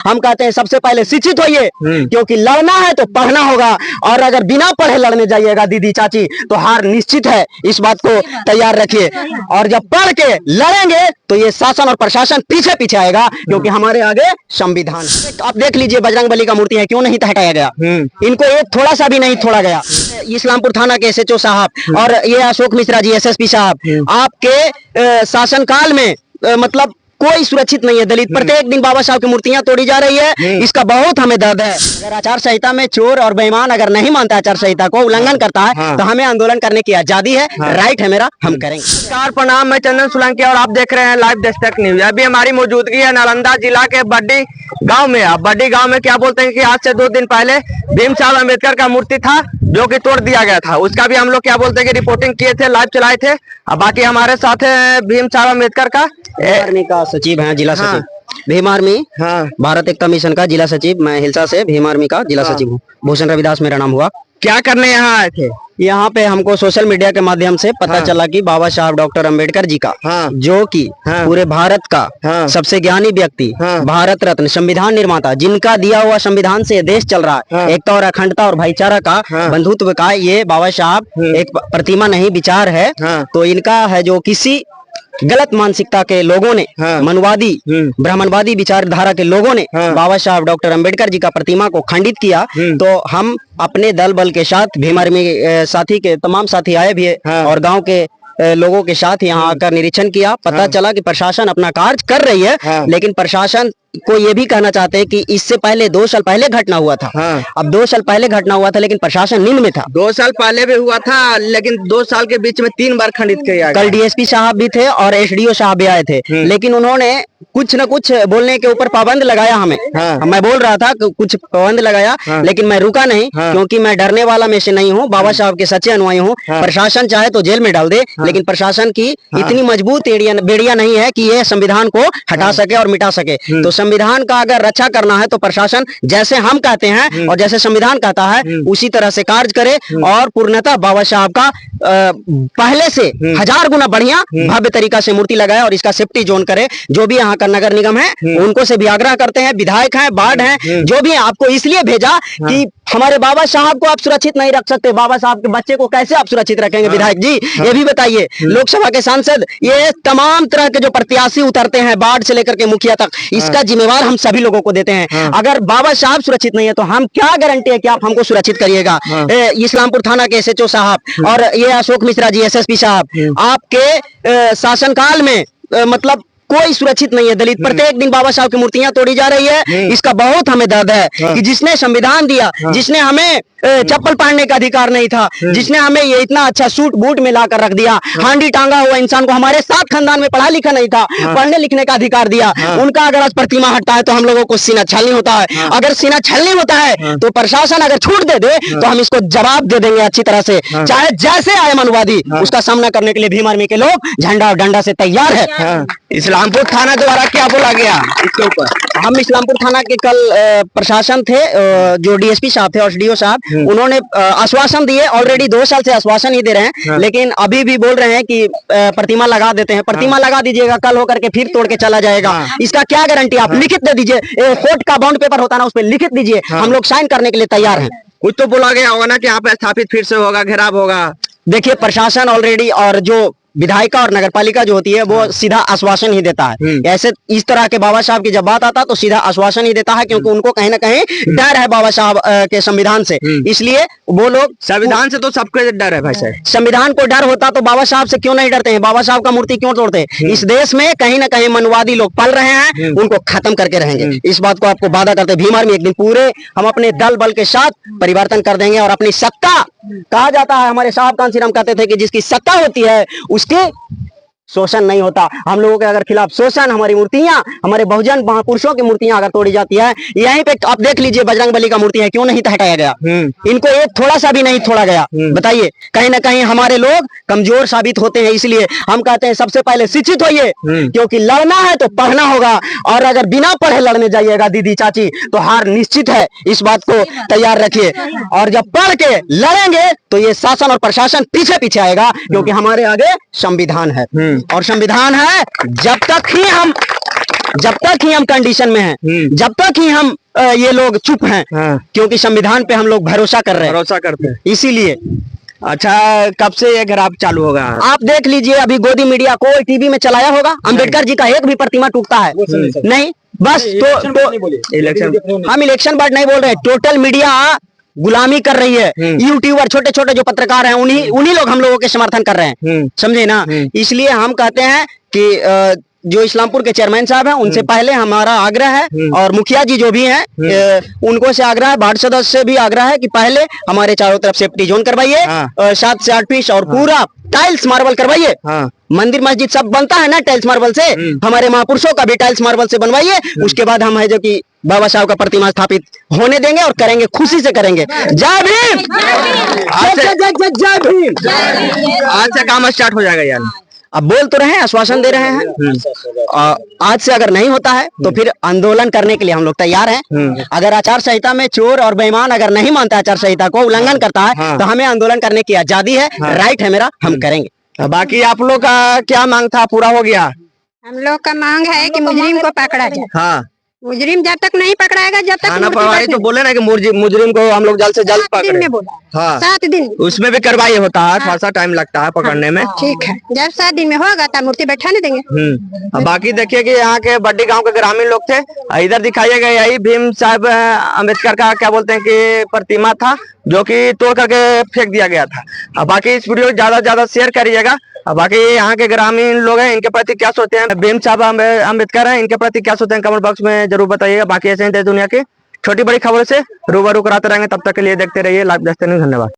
हम कहते हैं सबसे पहले शिक्षित होइए, क्योंकि लड़ना है तो पढ़ना होगा, और अगर बिना पढ़े लड़ने जाइएगा दीदी चाची तो हार निश्चित है। इस बात को तैयार रखिए, और जब पढ़ के लड़ेंगे तो ये शासन और प्रशासन पीछे पीछे आएगा, क्योंकि हमारे आगे संविधान। आप देख लीजिए बजरंगबली का मूर्ति है, क्यों नहीं हटाया गया? इनको एक थोड़ा सा भी नहीं छोड़ा गया। इस्लामपुर थाना के SHO साहब और ये अशोक मिश्रा जी SSP साहब, आपके शासनकाल में मतलब कोई सुरक्षित नहीं है दलित। प्रत्येक दिन बाबा साहब की मूर्तियां तोड़ी जा रही है, इसका बहुत हमें दर्द है। अगर आचार संहिता में चोर और बेईमान अगर नहीं मानता आचार संहिता को, उल्लंघन करता है, तो हमें आंदोलन करने की आजादी है, राइट है मेरा, हम करेंगे। नमस्कार, प्रणाम, मैं चंदन सोलंकी और आप देख रहे हैं लाइव दस्तक न्यूज। अभी हमारी मौजूदगी है नालंदा जिला के बड्डी गांव में। अब बड्डी गांव में क्या बोलते हैं कि आज से 2 दिन पहले भीम साहब अम्बेडकर का मूर्ति था जो कि तोड़ दिया गया था, उसका भी हम लोग क्या बोलते हैं कि रिपोर्टिंग किए थे, लाइव चलाए थे। अब बाकी हमारे साथ है भीम साहब अम्बेडकर का आर्मी का सचिव है, जिला सचिव भीम आर्मी, भारत एकता मिशन का जिला सचिव। मैं हिलसा से भीम आर्मी का जिला सचिव हूँ। भूषण रविदास मेरा नाम हुआ। क्या करने यहाँ आए थे? यहाँ पे हमको सोशल मीडिया के माध्यम से पता चला कि बाबा साहब डॉक्टर अम्बेडकर जी का, जो कि पूरे भारत का सबसे ज्ञानी व्यक्ति, भारत रत्न, संविधान निर्माता, जिनका दिया हुआ संविधान से देश चल रहा है, एकता और अखंडता और भाईचारा का, बंधुत्व का, ये बाबा साहब एक प्रतिमा नहीं विचार है। तो इनका है जो किसी गलत मानसिकता के लोगों ने, मनवादी ब्राह्मणवादी विचारधारा के लोगों ने बाबा साहब डॉक्टर अम्बेडकर जी का प्रतिमा को खंडित किया, तो हम अपने दल बल के साथ, भीम आर्मी साथी के तमाम साथी आए भी और गांव के लोगों के साथ यहाँ आकर निरीक्षण किया। पता चला कि प्रशासन अपना कार्य कर रही है, लेकिन प्रशासन को ये भी कहना चाहते हैं कि इससे पहले 2 साल पहले घटना हुआ था। अब 2 साल पहले घटना हुआ था, लेकिन प्रशासन नींद में था। 2 साल पहले भी हुआ था, लेकिन 2 साल के बीच में 3 बार खंडित किया। कल DSP साहब भी थे और SDO साहब भी आए थे, लेकिन उन्होंने कुछ न कुछ बोलने के ऊपर पाबंद लगाया हमें। मैं बोल रहा था कुछ पाबंद लगाया, लेकिन मैं रुका नहीं, क्योंकि मैं डरने वाला में से नहीं हूँ, बाबा साहब के सच्चे अनुयायी हूँ। प्रशासन चाहे तो जेल में डाल दे, लेकिन प्रशासन की इतनी मजबूत बेड़िया नहीं है कि यह संविधान को हटा सके और मिटा सके। तो संविधान का अगर रक्षा करना है तो प्रशासन जैसे हम कहते हैं और जैसे संविधान कहता है उसी तरह से कार्य करे, और पूर्णतः बाबा साहब का पहले से 1000 गुना बढ़िया भव्य तरीका से मूर्ति लगाए और इसका सेफ्टी जोन करे। जो भी यहाँ का नगर निगम है उनको से भी आग्रह करते हैं, विधायक हैं, वार्ड हैं, जो भी आपको इसलिए भेजा कि हमारे बाबा साहब को आप सुरक्षित नहीं रख सकते, बाबा साहब के बच्चे को कैसे आप सुरक्षित रखेंगे? विधायक जी ये भी बताइए। लोकसभा के सांसद, ये तमाम तरह के जो प्रत्याशी उतरते हैं, वार्ड से लेकर के मुखिया तक, इसका जिम्मेवार हम सभी लोगों को देते हैं। अगर बाबा साहब सुरक्षित नहीं है तो हम क्या गारंटी है कि आप हमको सुरक्षित करिएगा? इस्लामपुर थाना के SHO साहब और ये अशोक मिश्रा जी SSP साहब, आपके शासनकाल में मतलब कोई सुरक्षित नहीं है दलित। प्रत्येक दिन बाबा साहब की मूर्तियां तोड़ी जा रही है, इसका बहुत हमें दर्द है कि जिसने संविधान दिया, जिसने हमें चप्पल पहनने का अधिकार नहीं था, जिसने हमें ये इतना अच्छा सूट बूट में ला कर रख दिया, हांडी टांगा हुआ इंसान को, हमारे साथ खानदान में पढ़ा लिखा नहीं था, पढ़ने लिखने का अधिकार दिया, उनका अगर आज प्रतिमा हटता है तो हम लोगों को सीना छलनी होता है। अगर सीना छलनी होता है तो प्रशासन अगर छूट दे दे तो हम इसको जवाब दे देंगे अच्छी तरह से, चाहे जैसे आए मनवादी, उसका सामना करने के लिए भीम आर्मी के लोग झंडा और डंडा से तैयार है। इस्लामपुर थाना द्वारा क्या बोला गया इसके ऊपर? हम इस्लामपुर थाना के कल प्रशासन थे, जो DSP साहब थे और SDO साहब, उन्होंने आश्वासन दिए। ऑलरेडी 2 साल से आश्वासन ही दे रहे हैं, लेकिन अभी भी बोल रहे हैं कि प्रतिमा लगा देते हैं। प्रतिमा लगा दीजिएगा, कल होकर के फिर तोड़ के चला जाएगा, इसका क्या गारंटी? आप लिखित दे दीजिए, कोर्ट का बॉन्ड पेपर होता है ना, उस पर लिखित दीजिए, हम लोग साइन करने के लिए तैयार हैं। कुछ तो बोला गया होगा ना कि यहाँ पे स्थापित फिर से होगा, घेराव होगा। देखिए प्रशासन ऑलरेडी, और जो विधायिका और नगरपालिका जो होती है वो सीधा आश्वासन ही देता है। ऐसे इस तरह के बाबा साहब की जब बात आता है तो सीधा आश्वासन ही देता है, क्योंकि उनको कहीं ना कहीं डर है बाबा साहब के संविधान से, इसलिए वो लोग। संविधान से तो सबको डर है भाई साहब। संविधान को डर होता तो बाबा साहब से क्यों नहीं डरते हैं? बाबा साहब का मूर्ति क्यों तोड़ते हैं? इस देश में कहीं ना कहीं मनवादी लोग पल रहे हैं, उनको खत्म करके रहेंगे। इस बात को आपको वादा करते भीम आर्मी एक दिन पूरे हम अपने दल बल के साथ परिवर्तन कर देंगे, और अपनी सत्ता, कहा जाता है हमारे साहब कांसी राम कहते थे कि जिसकी सत्ता होती है उसके शोषण नहीं होता। हम लोगों के अगर खिलाफ शोषण, हमारी मूर्तियां, हमारे बहुजन महापुरुषों की मूर्तियां अगर तोड़ी जाती है, यहीं पे आप देख लीजिए बजरंगबली का मूर्ति है, क्यों नहीं हटाया गया? इनको एक थोड़ा सा भी नहीं छोड़ा गया। बताइए, कहीं ना कहीं हमारे लोग कमजोर साबित होते हैं, इसलिए हम कहते हैं सबसे पहले शिक्षित होइए, क्योंकि लड़ना है तो पढ़ना होगा, और अगर बिना पढ़े लड़ने जाइएगा दीदी चाची तो हार निश्चित है। इस बात को तैयार रखिए, और जब पढ़ के लड़ेंगे तो ये शासन और प्रशासन पीछे पीछे आएगा, क्योंकि हमारे आगे संविधान है, और संविधान है जब तक ही हम जब तक ही हम कंडीशन में हैं, जब तक ही हम ये लोग चुप हैं, क्योंकि संविधान पे हम लोग भरोसा कर रहे हैं, भरोसा करते हैं इसीलिए। अच्छा, कब से ये घराव चालू होगा? आप देख लीजिए, अभी गोदी मीडिया कोई टीवी में चलाया होगा, अंबेडकर जी का एक भी प्रतिमा टूटता है नहीं, बस तो इलेक्शन, हम इलेक्शन बात नहीं बोल रहे, टोटल मीडिया गुलामी कर रही है। यूट्यूबर छोटे छोटे जो पत्रकार हैं, उन्हीं लोग हम लोगों के समर्थन कर रहे हैं, समझे ना। इसलिए हम कहते हैं कि जो इस्लामपुर के चेयरमैन साहब हैं, उनसे पहले हमारा आग्रह है, और मुखिया जी जो भी हैं उनको से आग्रह है, वार्ड सदस्य से भी आग्रह है कि पहले हमारे चारों तरफ सेफ्टी जोन करवाइए, 7 से 8 फीट, और पूरा टाइल्स मार्बल करवाइए। मंदिर मस्जिद सब बनता है ना टाइल्स मार्बल से, हमारे महापुरुषों का भी टाइल्स मार्बल से बनवाइए। उसके बाद हम है जो कि बाबा साहब का प्रतिमा स्थापित होने देंगे, और करेंगे, खुशी से करेंगे। जय भीम, जय भीम। आज से काम स्टार्ट हो जाएगा यार? अब बोल तो रहे हैं, आश्वासन दे रहे हैं। आज से अगर नहीं होता है तो फिर आंदोलन करने के लिए हम लोग तैयार हैं। अगर आचार संहिता में चोर और बेईमान अगर नहीं मानता आचार संहिता को, उल्लंघन करता है, तो हमें आंदोलन करने की आजादी है, राइट है मेरा, हम करेंगे। बाकी आप लोग का क्या मांग था, पूरा हो गया? हम लोग का मांग है कि मुजरिम को पकड़ा जाए। हाँ, मुजरिम जब तक नहीं पकड़ाएगा, जब तक थाना प्रभारी तो बोले ना कि मुजरिम को हम लोग जल्द से जल्द 7 दिन पकड़े। में बोला। हाँ, 7 दिन। उसमें भी कार्रवाई होता है, थोड़ा सा टाइम लगता है पकड़ने में। ठीक है, जब 7 दिन में होगा तब मूर्ति बैठाने देंगे। अब बाकी देखिए कि यहाँ के बड्डी गांव के ग्रामीण लोग थे, इधर दिखाइए गया यही भीम साहब अम्बेडकर का क्या बोलते हैं कि प्रतिमा था, जो कि तोड़ करके फेंक दिया गया था। अब बाकी इस वीडियो को ज्यादा से ज्यादा शेयर करिएगा। अब बाकी यहाँ के ग्रामीण लोग हैं, इनके प्रति क्या सोचते हैं, भीम साहब अम्बेडकर हैं, इनके प्रति क्या सोचते हैं, कमेंट बॉक्स में जरूर बताइएगा। बाकी ऐसे ही देश दुनिया की छोटी बड़ी खबरों से रूबरू कराते रहेंगे, तब तक के लिए देखते रहिए लाइव दस्तक न्यूज़। धन्यवाद।